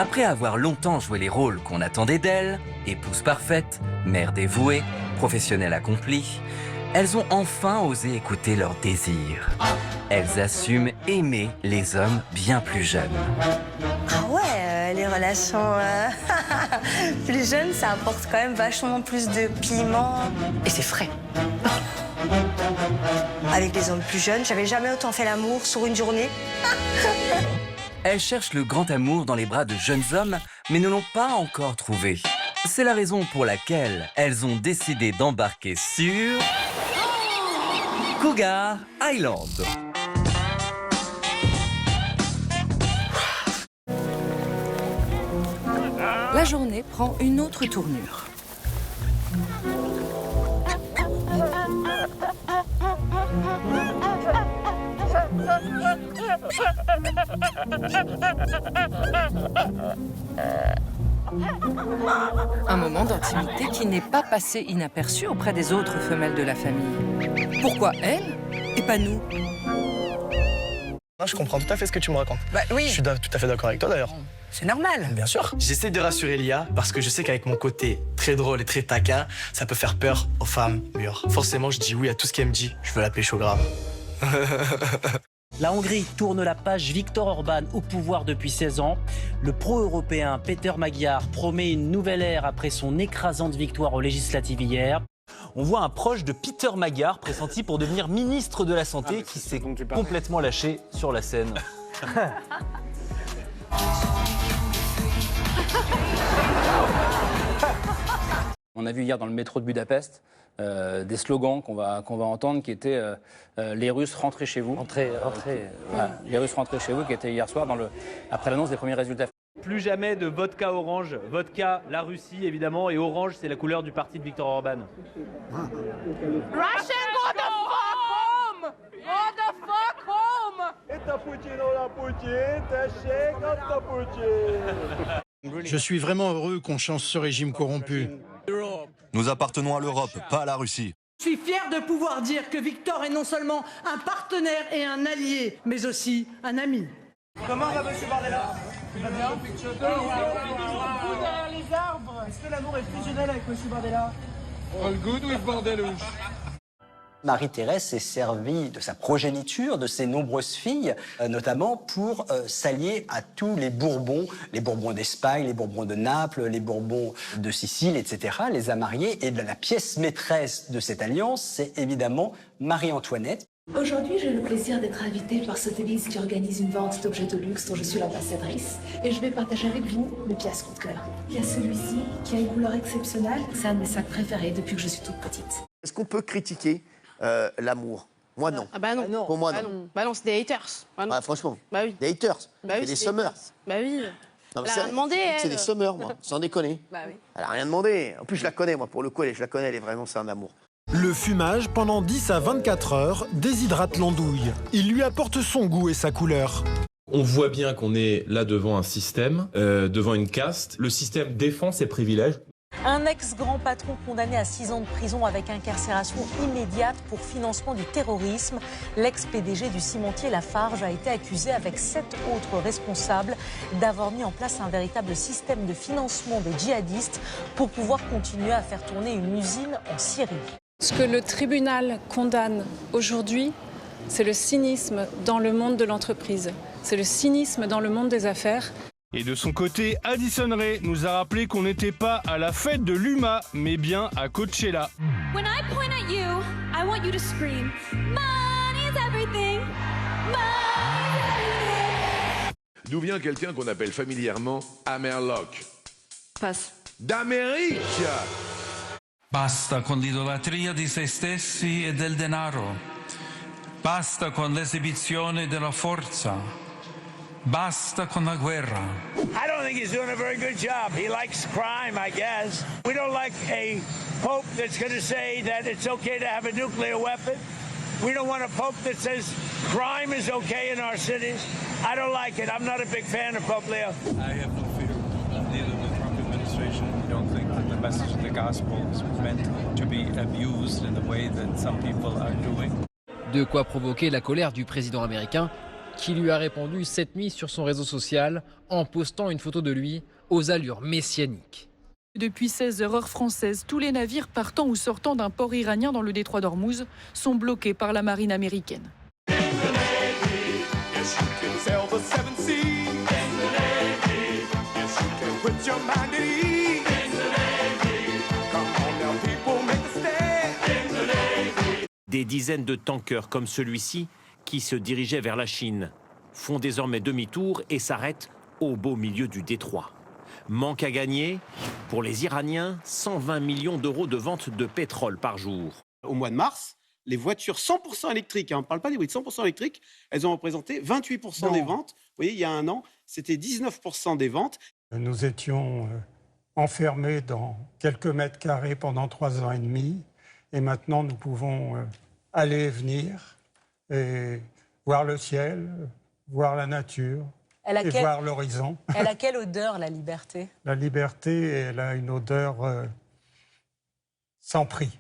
Après avoir longtemps joué les rôles qu'on attendait d'elles, épouse parfaite, mère dévouée, professionnelle accomplie, elles ont enfin osé écouter leurs désirs. Elles assument aimer les hommes bien plus jeunes. Ah ouais, les relations plus jeunes, ça apporte quand même vachement plus de piment. Et c'est frais. Avec les hommes plus jeunes, j'avais jamais autant fait l'amour sur une journée. Elles cherchent le grand amour dans les bras de jeunes hommes, mais ne l'ont pas encore trouvé. C'est la raison pour laquelle elles ont décidé d'embarquer sur Cougar Island. La journée prend une autre tournure. Un moment d'intimité qui n'est pas passé inaperçu auprès des autres femelles de la famille. Pourquoi elle et pas nous? Je comprends tout à fait ce que tu me racontes. Bah oui. Je suis tout à fait d'accord avec toi d'ailleurs. C'est normal. Bien sûr. J'essaie de rassurer Lia parce que je sais qu'avec mon côté très drôle et très taquin, ça peut faire peur aux femmes mûres. Forcément, je dis oui à tout ce qu'elle me dit. Je veux la pécho grave. La Hongrie tourne la page Viktor Orban au pouvoir depuis 16 ans. Le pro-européen Péter Magyar promet une nouvelle ère après son écrasante victoire aux législatives hier. On voit un proche de Péter Magyar pressenti pour devenir ministre de la Santé qui s'est complètement lâché sur la scène. On a vu hier dans le métro de Budapest des slogans qu'on va entendre qui étaient les Russes rentrez chez vous. Rentrez. Les Russes rentrez chez vous qui était hier soir après l'annonce des premiers résultats. Plus jamais de vodka orange. Vodka, la Russie évidemment, et orange c'est la couleur du parti de Viktor Orban. Russian, go the fuck home! Go the fuck home! Je suis vraiment heureux qu'on change ce régime corrompu. Nous appartenons à l'Europe, pas à la Russie. Je suis fier de pouvoir dire que Victor est non seulement un partenaire et un allié, mais aussi un ami. Comment va monsieur Bardella? Derrière les arbres. Est-ce que l'amour est fusionnel avec monsieur Bardella? All good with Bardelouche. Marie-Thérèse s'est servie de sa progéniture, de ses nombreuses filles, notamment pour s'allier à tous les Bourbons d'Espagne, les Bourbons de Naples, les Bourbons de Sicile, etc., les a mariés. Et la pièce maîtresse de cette alliance, c'est évidemment Marie-Antoinette. Aujourd'hui, j'ai le plaisir d'être invitée par Sotheby's qui organise une vente d'objets de luxe dont je suis l'ambassadrice. Et je vais partager avec vous mes pièces coup de cœur. Il y a celui-ci qui a une couleur exceptionnelle. C'est un de mes sacs préférés depuis que je suis toute petite. Est-ce qu'on peut critiquer l'amour? Moi, non. Ah bah non. Pour moi, non. Bah non, c'est des haters. Bah non. Franchement. Bah oui. Des haters. Bah oui, des summers. Bah oui. Non, elle a rien demandé, c'est des summers, moi. Sans déconner. Bah oui. Elle a rien demandé. En plus, je la connais, moi. Pour le coup, je la connais. Elle est vraiment, c'est un amour. Le fumage pendant 10 à 24 heures déshydrate l'andouille. Il lui apporte son goût et sa couleur. On voit bien qu'on est là devant un système, devant une caste. Le système défend ses privilèges. Un ex-grand patron condamné à 6 ans de prison avec incarcération immédiate pour financement du terrorisme. L'ex-PDG du cimentier Lafarge a été accusé avec 7 autres responsables d'avoir mis en place un véritable système de financement des djihadistes pour pouvoir continuer à faire tourner une usine en Syrie. Ce que le tribunal condamne aujourd'hui, c'est le cynisme dans le monde de l'entreprise. C'est le cynisme dans le monde des affaires. Et de son côté, Addison Rae nous a rappelé qu'on n'était pas à la fête de l'UMA, mais bien à Coachella. When I point at you, I want you to scream, money is everything, money is everything. D'où vient quelqu'un qu'on appelle familièrement Amerloc? Passe. D'Amérique! Basta con l'idolatria di se stessi e del denaro. Basta con l'esibizione della forza. Basta con la guerra. I don't think he's doing a very good job. He likes crime, I guess. We don't like a pope that's going to say that it's okay to have a nuclear weapon. We don't want a pope that says crime is okay in our cities. I don't like it. I'm not a big fan of Pope Leo. I have no fear of neither the Trump administration. We don't think that the message of the gospel is meant to be abused in the way that some people are doing. De quoi provoquer la colère du président américain, qui lui a répondu cette nuit sur son réseau social en postant une photo de lui aux allures messianiques. Depuis 16 heures heure française, tous les navires partant ou sortant d'un port iranien dans le détroit d'Ormuz sont bloqués par la marine américaine. Des dizaines de tankers comme celui-ci, qui se dirigeaient vers la Chine, font désormais demi-tour et s'arrêtent au beau milieu du détroit. Manque à gagner pour les Iraniens, 120 millions d'euros de vente de pétrole par jour. Au mois de mars, les voitures 100% électriques, on ne parle pas d'hybrides, 100% électriques, elles ont représenté 28% des ventes. Vous voyez, il y a un an, c'était 19% des ventes. Nous étions enfermés dans quelques mètres carrés pendant 3 ans et demi. Et maintenant, nous pouvons aller et venir et voir le ciel, voir la nature et voir l'horizon. Elle a quelle odeur, la liberté? La liberté, elle a une odeur sans prix.